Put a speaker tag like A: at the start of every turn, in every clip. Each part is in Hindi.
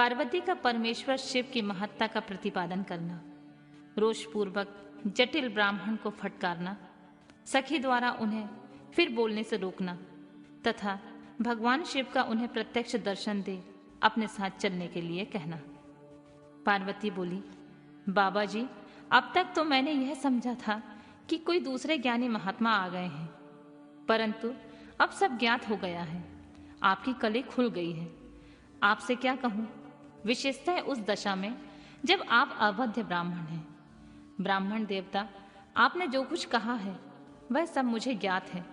A: पार्वती का परमेश्वर शिव की महत्ता का प्रतिपादन करना, रोषपूर्वक जटिल ब्राह्मण को फटकारना, सखी द्वारा उन्हें फिर बोलने से रोकना तथा भगवान शिव का उन्हें प्रत्यक्ष दर्शन दे अपने साथ चलने के लिए कहना। पार्वती बोली, बाबा जी, अब तक तो मैंने यह समझा था कि कोई दूसरे ज्ञानी महात्मा आ गए हैं, परंतु अब सब ज्ञात हो गया है। आपकी कली खुल गई है। आपसे क्या कहूं, विशेषतः उस दशा में जब आप अवध्य ब्राह्मण हैं। ब्राह्मण देवता, आपने जो कुछ कहा है वह सब मुझे ज्ञात है,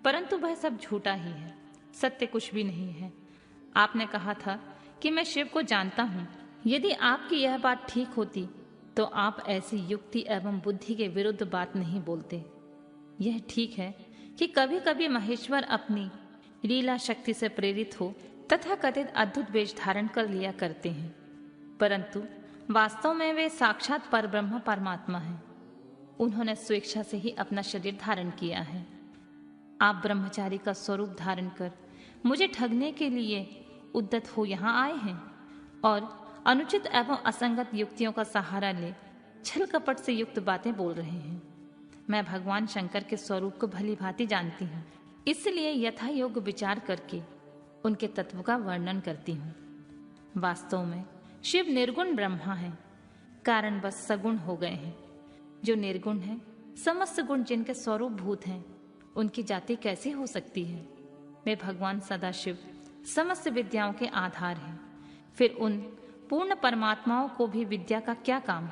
A: परंतु वह सब झूठा ही है, सत्य कुछ भी नहीं है। आपने कहा था कि मैं शिव को जानता हूँ। यदि आपकी यह बात ठीक होती तो आप ऐसी युक्ति एवं बुद्धि के विरुद्ध बात नहीं बोलते। यह ठीक है कि कभी कभी महेश्वर अपनी लीला शक्ति से प्रेरित हो तथा कथित अद्भुत वेश धारण कर लिया करते हैं, परंतु वास्तव में वे साक्षात परब्रह्म परमात्मा हैं। उन्होंने स्वेच्छा से ही अपना शरीर धारण किया है। आप ब्रह्मचारी का स्वरूप धारण कर मुझे ठगने के लिए उद्यत हो यहाँ आए हैं और अनुचित एवं असंगत युक्तियों का सहारा ले छल कपट से युक्त बातें बोल रहे हैं। मैं भगवान शंकर के स्वरूप को भली भांति जानती हूँ, इसलिए यथा योग्य विचार करके उनके तत्व का वर्णन करती हूँ। वास्तव में शिव निर्गुण ब्रह्मा है, कारण बस सगुण हो गए हैं। जो निर्गुण है, समस्त गुण जिनके स्वरूप भूत हैं, उनकी जाति कैसी हो सकती है। वे भगवान सदाशिव समस्त विद्याओं के आधार हैं। फिर उन पूर्ण परमात्माओं को भी विद्या का क्या काम।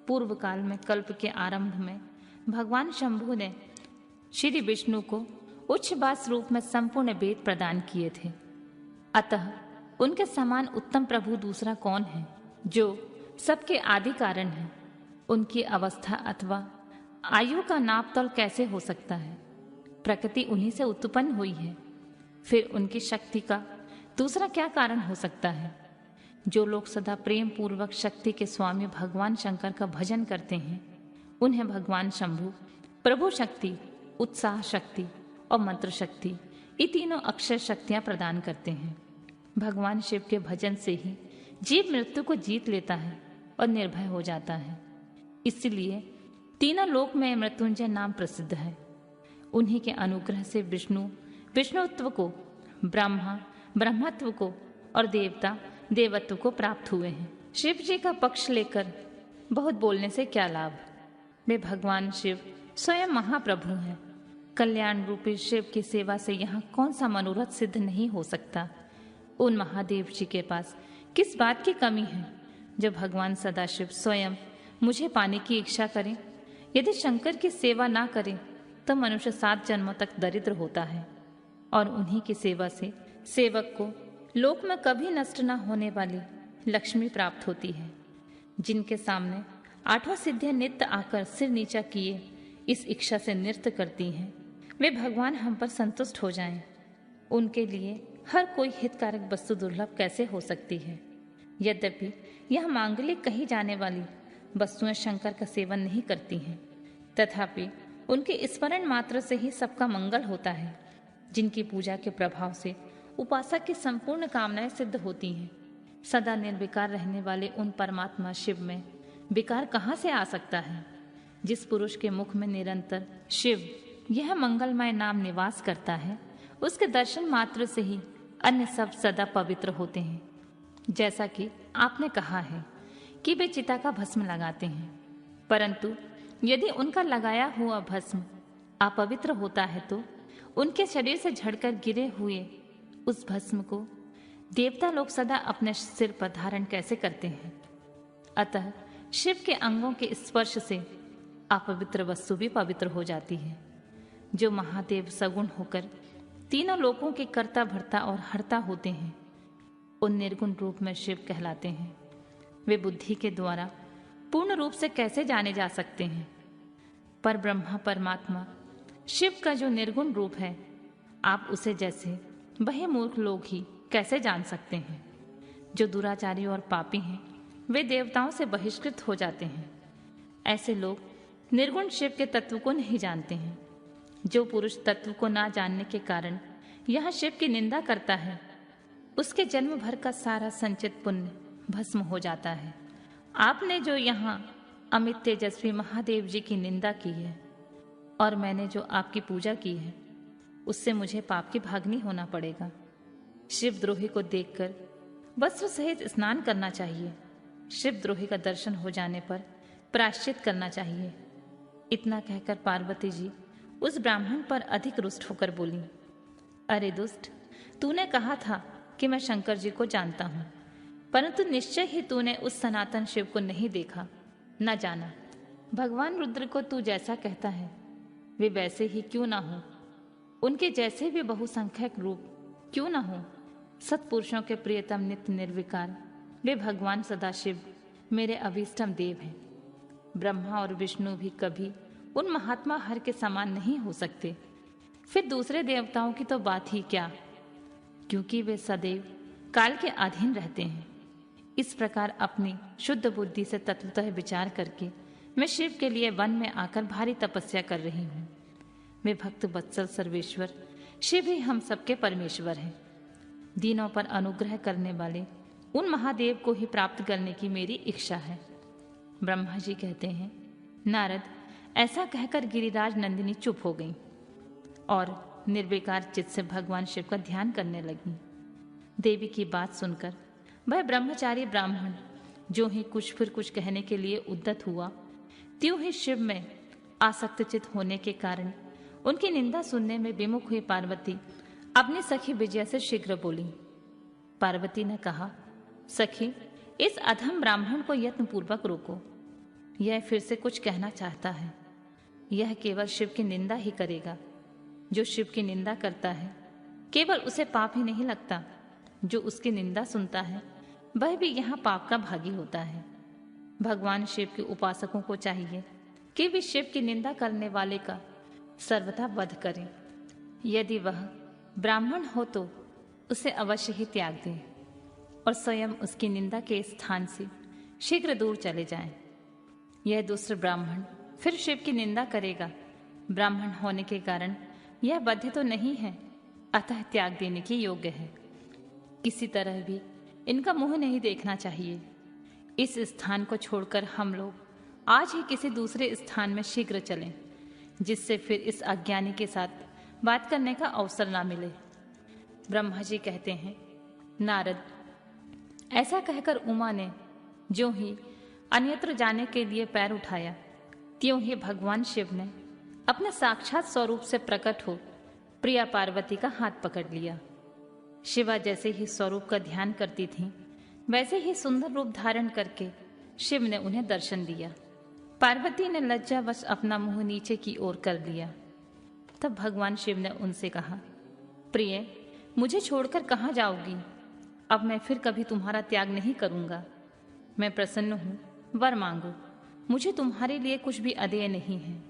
A: पूर्व काल में कल्प के आरंभ में भगवान शंभु ने श्री विष्णु को उच्छ्वास रूप में संपूर्ण वेद प्रदान किए थे। अतः उनके समान उत्तम प्रभु दूसरा कौन है, जो सबके आदि कारण है। उनकी अवस्था अथवा आयु का नापतोल कैसे हो सकता है। प्रकृति उन्हीं से उत्पन्न हुई है, फिर उनकी शक्ति का दूसरा क्या कारण हो सकता है। जो लोग सदा प्रेम पूर्वक शक्ति के स्वामी भगवान शंकर का भजन करते हैं, उन्हें भगवान शंभु प्रभु शक्ति, उत्साह शक्ति और मंत्र शक्ति, ये तीनों अक्षर शक्तियां प्रदान करते हैं। भगवान शिव के भजन से ही जीव मृत्यु को जीत लेता है और निर्भय हो जाता है। इसलिए तीनों लोक में मृत्युंजय नाम प्रसिद्ध है। उन्हीं के अनुग्रह से विष्णु विष्णुत्व को, ब्रह्मा ब्रह्मत्व को और देवता देवत्व को प्राप्त हुए हैं। शिव जी का पक्ष लेकर बहुत बोलने से क्या लाभ। वे भगवान शिव स्वयं महाप्रभु हैं। कल्याण रूपी शिव की सेवा से यहाँ कौन सा मनोरथ सिद्ध नहीं हो सकता। उन महादेव जी के पास किस बात की कमी है जो भगवान सदाशिव स्वयं मुझे पाने की इच्छा करें। यदि शंकर की सेवा ना करें तो मनुष्य 7 जन्मों तक दरिद्र होता है और उन्हीं की सेवा से सेवक को लोक में कभी नष्ट न होने वाली लक्ष्मी प्राप्त होती है। जिनके सामने 8 सिद्धियां नित्य आकर सिर नीचा किए इस इच्छा से नृत्य करती हैं, वे भगवान हम पर संतुष्ट हो जाएं। उनके लिए हर कोई हितकारक वस्तु दुर्लभ कैसे हो सकती है। यद्यपि यह मांगलिक कही जाने वाली वस्तुएं शंकर का सेवन नहीं करती हैं, तथापि उनके स्मरण मात्र से ही सबका मंगल होता है। जिनकी पूजा के प्रभाव से उपासक की संपूर्ण कामनाएं सिद्ध होती हैं। सदा निर्विकार रहने वाले उन परमात्मा शिव में विकार कहाँ से आ सकता है। जिस पुरुष के मुख में निरंतर शिव यह मंगलमय नाम निवास करता है, उसके दर्शन मात्र से ही अन्य सब सदा पवित्र होते हैं। जैसा कि आपने कहा है कि वे चिता का भस्म लगाते हैं, परंतु यदि उनका लगाया हुआ भस्म अपवित्र होता है तो उनके शरीर से झड़कर गिरे हुए उस भस्म को देवता लोग सदा अपने सिर पर धारण कैसे करते हैं। अतः शिव के अंगों के स्पर्श से अपवित्र वस्तु भी पवित्र हो जाती है। जो महादेव सगुण होकर तीनों लोकों के कर्ता भर्ता और हर्ता होते हैं, उन निर्गुण रूप में शिव कहलाते हैं। वे बुद्धि के द्वारा पूर्ण रूप से कैसे जाने जा सकते हैं। पर ब्रह्मा परमात्मा शिव का जो निर्गुण रूप है, आप उसे जैसे वही मूर्ख लोग ही कैसे जान सकते हैं। जो दुराचारी और पापी हैं, वे देवताओं से बहिष्कृत हो जाते हैं। ऐसे लोग निर्गुण शिव के तत्व को नहीं जानते हैं। जो पुरुष तत्व को ना जानने के कारण यह शिव की निंदा करता है, उसके जन्म भर का सारा संचित पुण्य भस्म हो जाता है। आपने जो यहाँ अमित तेजस्वी महादेव जी की निंदा की है और मैंने जो आपकी पूजा की है, उससे मुझे पाप की भागनी होना पड़ेगा। शिवद्रोही को देखकर वस्त्र सहित स्नान करना चाहिए। शिवद्रोही का दर्शन हो जाने पर प्रायश्चित करना चाहिए। इतना कहकर पार्वती जी उस ब्राह्मण पर अधिक रुष्ट होकर बोली, अरे दुष्ट, तूने कहा था कि मैं शंकर जी को जानता हूं, परंतु निश्चय ही तूने उस सनातन शिव को नहीं देखा, न जाना। भगवान रुद्र को तू जैसा कहता है वे वैसे ही क्यों ना हो, उनके जैसे भी बहुसंख्यक रूप क्यों ना हो। सत्पुरुषों के प्रियतम नित्य निर्विकार वे भगवान सदाशिव मेरे अभीष्टम देव हैं। ब्रह्मा और विष्णु भी कभी उन महात्मा हर के समान नहीं हो सकते। फिर दूसरे देवताओं की तो बात ही क्या, क्योंकि वे सदैव काल के अधीन रहते हैं। इस प्रकार अपनी शुद्ध बुद्धि से तत्वतः विचार करके मैं शिव के लिए वन में आकर भारी तपस्या कर रही हूँ। वे भक्त वत्सल सर्वेश्वर शिव ही हम सबके परमेश्वर हैं। दीनों पर अनुग्रह करने वाले उन महादेव को ही प्राप्त करने की मेरी इच्छा है। ब्रह्मा जी कहते हैं, नारद, ऐसा कहकर गिरिराज नंदिनी चुप हो गई और निर्विकार चित्त से भगवान शिव का ध्यान करने लगी। देवी की बात सुनकर वह ब्रह्मचारी ब्राह्मण जो ही कुछ फिर कुछ कहने के लिए उद्यत हुआ, त्यों ही शिव में आसक्त चित होने के कारण उनकी निंदा सुनने में विमुख हुई पार्वती अपनी सखी विजया से शीघ्र बोली। पार्वती ने कहा, सखी, इस अधम ब्राह्मण को यत्नपूर्वक रोको। यह फिर से कुछ कहना चाहता है। यह केवल शिव की निंदा ही करेगा। जो शिव की निंदा करता है केवल उसे पाप ही नहीं लगता, जो उसकी निंदा सुनता है वह भी यहाँ पाप का भागी होता है। भगवान शिव के उपासकों को चाहिए कि वे शिव की निंदा करने वाले का सर्वथा वध करें। यदि वह ब्राह्मण हो तो उसे अवश्य ही त्याग दें और स्वयं उसकी निंदा के स्थान से शीघ्र दूर चले जाएं। यह दूसरा ब्राह्मण फिर शिव की निंदा करेगा। ब्राह्मण होने के कारण यह बद्ध तो नहीं है, अतः त्याग देने की योग्य है। किसी तरह भी इनका मुंह नहीं देखना चाहिए। इस स्थान को छोड़कर हम लोग आज ही किसी दूसरे स्थान में शीघ्र चलें, जिससे फिर इस अज्ञानी के साथ बात करने का अवसर ना मिले। ब्रह्मा जी कहते हैं, नारद, ऐसा कहकर उमा ने जो ही अन्यत्र जाने के लिए पैर उठाया, त्यों ही भगवान शिव ने अपने साक्षात स्वरूप से प्रकट हो प्रिया पार्वती का हाथ पकड़ लिया। शिवा जैसे ही स्वरूप का ध्यान करती थीं, वैसे ही सुंदर रूप धारण करके शिव ने उन्हें दर्शन दिया। पार्वती ने लज्जावश अपना मुंह नीचे की ओर कर लिया। तब भगवान शिव ने उनसे कहा, प्रिय, मुझे छोड़कर कहाँ जाओगी? अब मैं फिर कभी तुम्हारा त्याग नहीं करूंगा। मैं प्रसन्न हूँ, वर मांगो। मुझे तुम्हारे लिए कुछ भी अदेय नहीं है।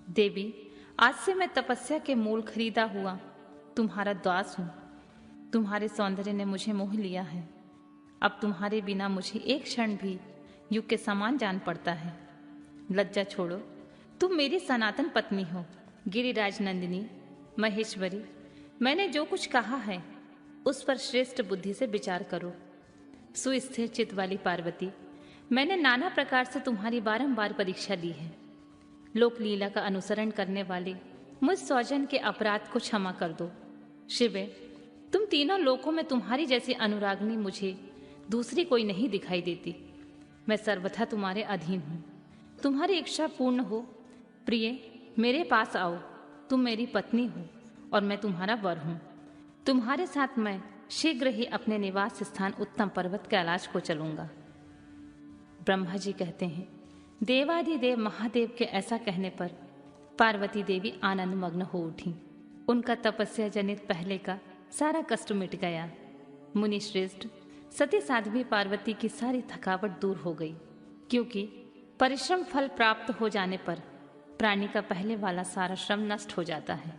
A: देवी, आज से मैं तपस्या के मूल खरीदा हुआ तुम्हारा दास हूँ। तुम्हारे सौंदर्य ने मुझे मोह लिया है। अब तुम्हारे बिना मुझे एक क्षण भी युग के समान जान पड़ता है। लज्जा छोड़ो, तुम मेरी सनातन पत्नी हो। गिरिराज नंदिनी, महेश्वरी, मैंने जो कुछ कहा है उस पर श्रेष्ठ बुद्धि से विचार करो। सुस्थिर चित्त वाली पार्वती, मैंने नाना प्रकार से तुम्हारी बारंबार परीक्षा ली है। लोक लीला का अनुसरण करने वाले मुझ सौजन के अपराध को क्षमा कर दो। शिवे, तुम तीनों लोकों में तुम्हारी जैसी अनुरागनी मुझे दूसरी कोई नहीं दिखाई देती। मैं सर्वथा तुम्हारे अधीन हूँ। तुम्हारी इच्छा पूर्ण हो। प्रिय, मेरे पास आओ। तुम मेरी पत्नी हो और मैं तुम्हारा वर हूँ। तुम्हारे साथ मैं शीघ्र ही अपने निवास स्थान उत्तम पर्वत कैलाश को चलूंगा। ब्रह्मा जी कहते हैं, देवाधिदेव महादेव के ऐसा कहने पर पार्वती देवी आनंद मग्न हो उठी। उनका तपस्या जनित पहले का सारा कष्ट मिट गया। मुनि श्रेष्ठ, सती साध्वी पार्वती की सारी थकावट दूर हो गई, क्योंकि परिश्रम फल प्राप्त हो जाने पर प्राणी का पहले वाला सारा श्रम नष्ट हो जाता है।